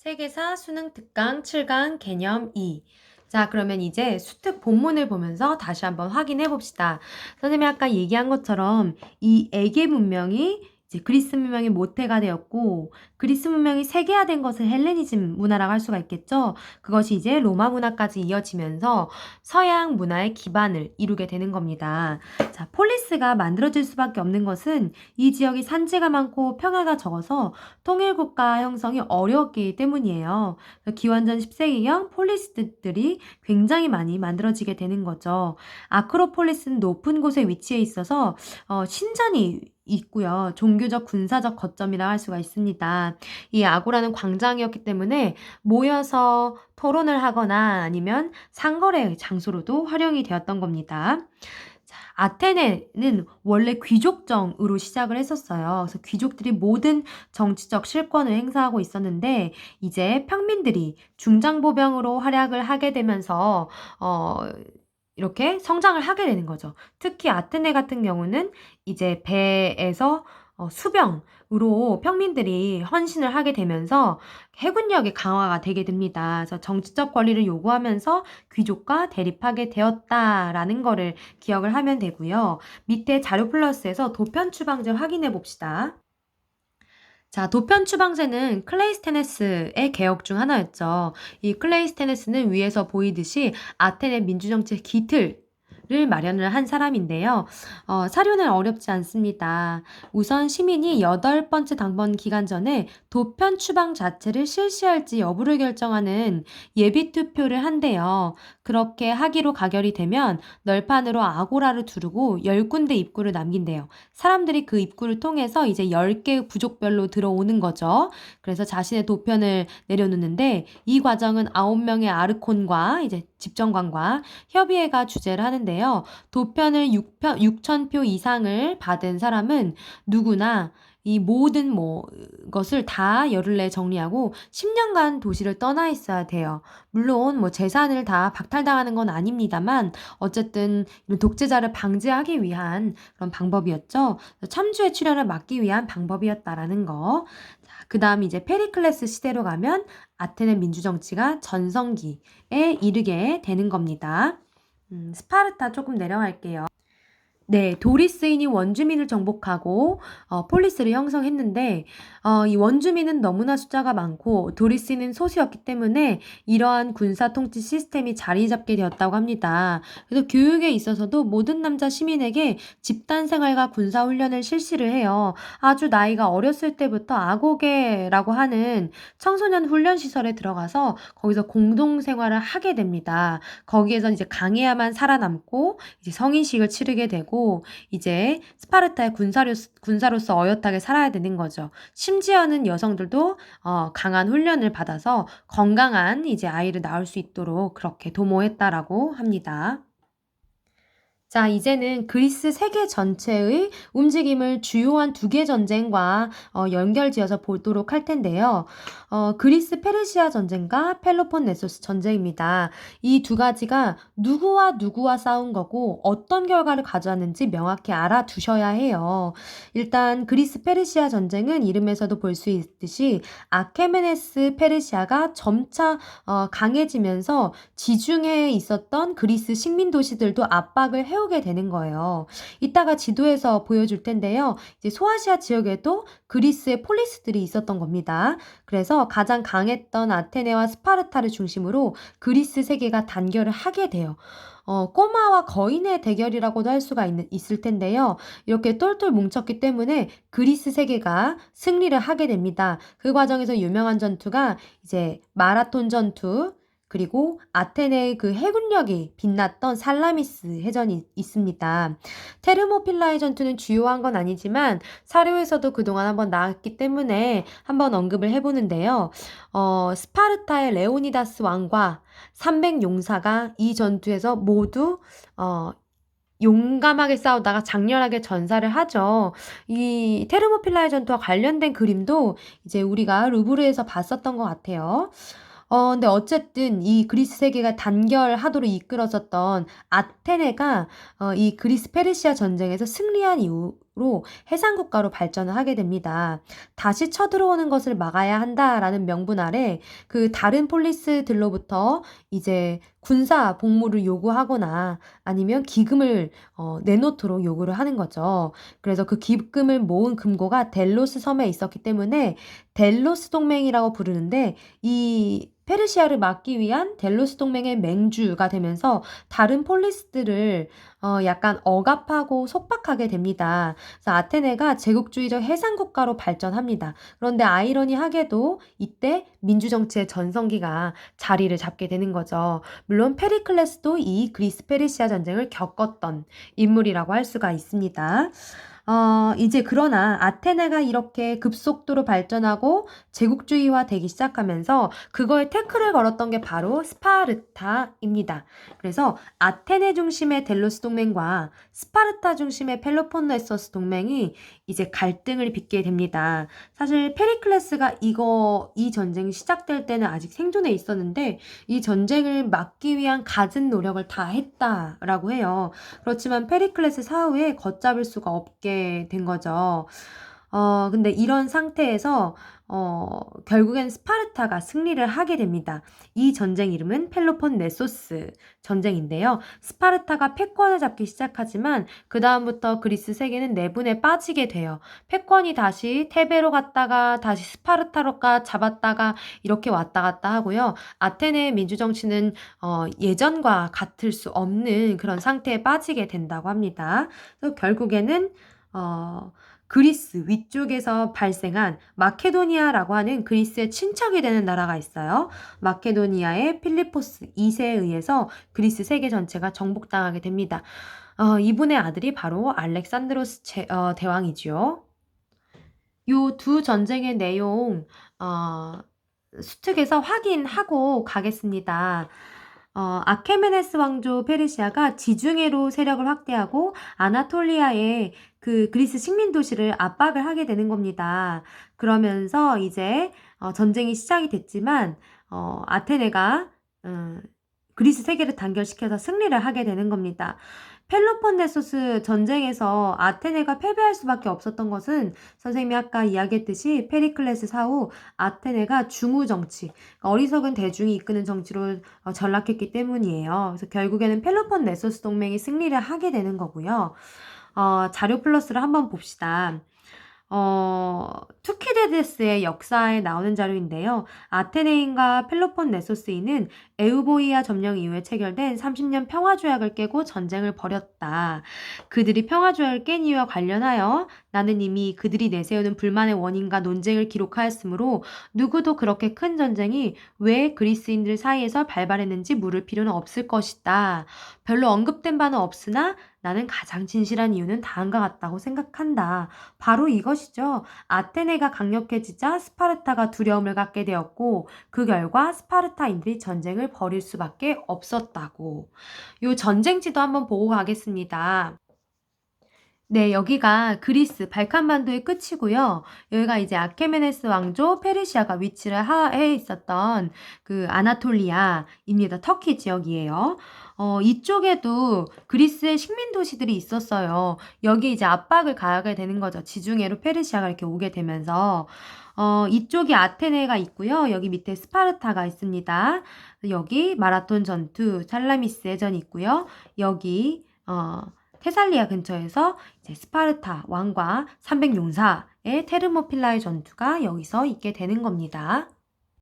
세계사 수능 특강 7강 개념 2. 자, 그러면 이제 수특 본문을 보면서 다시 한번 확인해 봅시다. 선생님이 아까 얘기한 것처럼 이 에게 문명이 이제 그리스 문명이 모태가 되었고, 그리스 문명이 세계화된 것을 헬레니즘 문화라고 할 수가 있겠죠. 그것이 이제 로마 문화까지 이어지면서 서양 문화의 기반을 이루게 되는 겁니다. 자, 폴리스가 만들어질 수밖에 없는 것은 이 지역이 산지가 많고 평야가 적어서 통일국가 형성이 어려웠기 때문이에요. 기원전 10세기경 폴리스들이 굉장히 많이 만들어지게 되는 거죠. 아크로폴리스는 높은 곳에 위치해 있어서 신전이 있고요. 종교적 군사적 거점이라 할 수가 있습니다. 이 아고라는 광장이었기 때문에 모여서 토론을 하거나 아니면 상거래 장소로도 활용이 되었던 겁니다. 아테네는 원래 귀족정으로 시작을 했었어요. 그래서 귀족들이 모든 정치적 실권을 행사하고 있었는데 이제 평민들이 중장보병으로 활약을 하게 되면서 이렇게 성장을 하게 되는 거죠. 특히 아테네 같은 경우는 이제 배에서 수병으로 평민들이 헌신을 하게 되면서 해군력이 강화가 되게 됩니다. 그래서 정치적 권리를 요구하면서 귀족과 대립하게 되었다라는 거를 기억을 하면 되고요. 밑에 자료 플러스에서 도편 추방제 확인해 봅시다. 자, 도편 추방제는 클레이스테네스의 개혁 중 하나였죠. 이 클레이스테네스는 위에서 보이듯이 아테네 민주정치의 기틀 를 마련을 한 사람인데요. 사료는 어렵지 않습니다. 우선 시민이 8번째 당번 기간 전에 도편 추방 자체를 실시할지 여부를 결정하는 예비 투표를 한대요. 그렇게 하기로 가결이 되면 널판으로 아고라를 두르고 10군데 입구를 남긴대요. 사람들이 그 입구를 통해서 이제 10개 부족별로 들어오는 거죠. 그래서 자신의 도편을 내려놓는데 이 과정은 9명의 아르콘과 이제 집정관과 협의회가 주재를 하는데요. 도편을 6,000표 이상을 받은 사람은 누구나 이 모든 것을 다 열흘 내에 정리하고 10년간 도시를 떠나 있어야 돼요. 물론 재산을 다 박탈당하는 건 아닙니다만 어쨌든 이런 독재자를 방지하기 위한 그런 방법이었죠. 참주의 출현을 막기 위한 방법이었다라는 거. 그 다음 이제 페리클레스 시대로 가면 아테네 민주정치가 전성기에 이르게 되는 겁니다. 스파르타 조금 내려갈게요. 네, 도리스인이 원주민을 정복하고 폴리스를 형성했는데 이 원주민은 너무나 숫자가 많고 도리스인은 소수였기 때문에 이러한 군사 통치 시스템이 자리 잡게 되었다고 합니다. 그래서 교육에 있어서도 모든 남자 시민에게 집단 생활과 군사 훈련을 실시를 해요. 아주 나이가 어렸을 때부터 아고게라고 하는 청소년 훈련 시설에 들어가서 거기서 공동 생활을 하게 됩니다. 거기에서 이제 강해야만 살아남고 이제 성인식을 치르게 되고 이제 스파르타의 군사로서 어엿하게 살아야 되는 거죠. 심지어는 여성들도 강한 훈련을 받아서 건강한 이제 아이를 낳을 수 있도록 그렇게 도모했다라고 합니다. 자, 이제는 그리스 세계 전체의 움직임을 주요한 2개 전쟁과 연결지어서 보도록 할 텐데요. 그리스 페르시아 전쟁과 펠로폰네소스 전쟁입니다. 이 2가지가 누구와 싸운 거고 어떤 결과를 가져왔는지 명확히 알아두셔야 해요. 일단 그리스 페르시아 전쟁은 이름에서도 볼 수 있듯이 아케메네스 페르시아가 점차 강해지면서 지중해에 있었던 그리스 식민 도시들도 압박을 해오게 되는 거예요. 이따가 지도에서 보여줄 텐데요. 이제 소아시아 지역에도 그리스의 폴리스들이 있었던 겁니다. 그래서 가장 강했던 아테네와 스파르타를 중심으로 그리스 세계가 단결을 하게 돼요. 꼬마와 거인의 대결이라고도 할 수가 있을 텐데요. 이렇게 똘똘 뭉쳤기 때문에 그리스 세계가 승리를 하게 됩니다. 그 과정에서 유명한 전투가 이제 마라톤 전투, 그리고 아테네의 그 해군력이 빛났던 살라미스 해전이 있습니다. 테르모필라의 전투는 주요한 건 아니지만 사료에서도 그동안 한번 나왔기 때문에 한번 언급을 해보는데요. 스파르타의 레오니다스 왕과 300용사가 이 전투에서 모두 용감하게 싸우다가 장렬하게 전사를 하죠. 이 테르모필라의 전투와 관련된 그림도 이제 우리가 루브르에서 봤었던 것 같아요. 근데 어쨌든 이 그리스 세계가 단결하도록 이끌어졌던 아테네가 이 그리스 페르시아 전쟁에서 승리한 이후로 해상국가로 발전을 하게 됩니다. 다시 쳐들어오는 것을 막아야 한다라는 명분 아래 그 다른 폴리스들로부터 이제 군사 복무를 요구하거나 아니면 기금을 내놓도록 요구를 하는 거죠. 그래서 그 기금을 모은 금고가 델로스 섬에 있었기 때문에 델로스 동맹이라고 부르는데, 이 페르시아를 막기 위한 델로스 동맹의 맹주가 되면서 다른 폴리스들을 약간 억압하고 속박하게 됩니다. 그래서 아테네가 제국주의적 해상국가로 발전합니다. 그런데 아이러니하게도 이때 민주정치의 전성기가 자리를 잡게 되는 거죠. 물론 페리클레스도 이 그리스 페르시아 전쟁을 겪었던 인물이라고 할 수가 있습니다. 이제 그러나 아테네가 이렇게 급속도로 발전하고 제국주의화 되기 시작하면서 그거에 태클을 걸었던 게 바로 스파르타입니다. 그래서 아테네 중심의 델로스 동맹과 스파르타 중심의 펠로폰네소스 동맹이 이제 갈등을 빚게 됩니다. 사실 페리클레스가 이 전쟁이 시작될 때는 아직 생존해 있었는데 이 전쟁을 막기 위한 갖은 노력을 다 했다라고 해요. 그렇지만 페리클레스 사후에 걷잡을 수가 없게 된 거죠. 근데 이런 상태에서 결국엔 스파르타가 승리를 하게 됩니다. 이 전쟁 이름은 펠로폰네소스 전쟁인데요. 스파르타가 패권을 잡기 시작하지만 그 다음부터 그리스 세계는 내분에 빠지게 돼요. 패권이 다시 테베로 갔다가 다시 스파르타로 잡았다가 이렇게 왔다 갔다 하고요. 아테네의 민주정치는 예전과 같을 수 없는 그런 상태에 빠지게 된다고 합니다. 그래서 결국에는 그리스 위쪽에서 발생한 마케도니아라고 하는 그리스의 친척이 되는 나라가 있어요. 마케도니아의 필리포스 2세에 의해서 그리스 세계 전체가 정복당하게 됩니다. 이분의 아들이 바로 알렉산드로스 대왕이지요. 요 두 전쟁의 내용 수특에서 확인하고 가겠습니다. 아케메네스 왕조 페르시아가 지중해로 세력을 확대하고 아나톨리아의 그 그리스 식민 도시를 압박을 하게 되는 겁니다. 그러면서 이제 전쟁이 시작이 됐지만 아테네가 그리스 세계를 단결시켜서 승리를 하게 되는 겁니다. 펠로폰네소스 전쟁에서 아테네가 패배할 수밖에 없었던 것은 선생님이 아까 이야기했듯이 페리클레스 사후 아테네가 중우 정치, 어리석은 대중이 이끄는 정치로 전락했기 때문이에요. 그래서 결국에는 펠로폰네소스 동맹이 승리를 하게 되는 거고요. 자료 플러스를 한번 봅시다. 투키디데스의 역사에 나오는 자료인데요. 아테네인과 펠로폰네소스인은 에우보이아 점령 이후에 체결된 30년 평화조약을 깨고 전쟁을 벌였다. 그들이 평화조약을 깬 이유와 관련하여 나는 이미 그들이 내세우는 불만의 원인과 논쟁을 기록하였으므로 누구도 그렇게 큰 전쟁이 왜 그리스인들 사이에서 발발했는지 물을 필요는 없을 것이다. 별로 언급된 바는 없으나 나는 가장 진실한 이유는 다음과 같다고 생각한다. 바로 이것이죠. 아테네가 강력해지자 스파르타가 두려움을 갖게 되었고 그 결과 스파르타인들이 전쟁을 벌일 수밖에 없었다고. 요 전쟁지도 한번 보고 가겠습니다. 네, 여기가 그리스 발칸반도의 끝이고요. 여기가 이제 아케메네스 왕조 페르시아가 위치를 해 있었던 그 아나톨리아입니다. 터키 지역이에요. 이쪽에도 그리스의 식민 도시들이 있었어요. 여기 이제 압박을 가하게 되는 거죠. 지중해로 페르시아가 이렇게 오게 되면서 이쪽이 아테네가 있고요. 여기 밑에 스파르타가 있습니다. 여기 마라톤 전투, 살라미스 해전이 있고요. 여기 테살리아 근처에서 이제 스파르타 왕과 300용사의 테르모필라의 전투가 여기서 있게 되는 겁니다.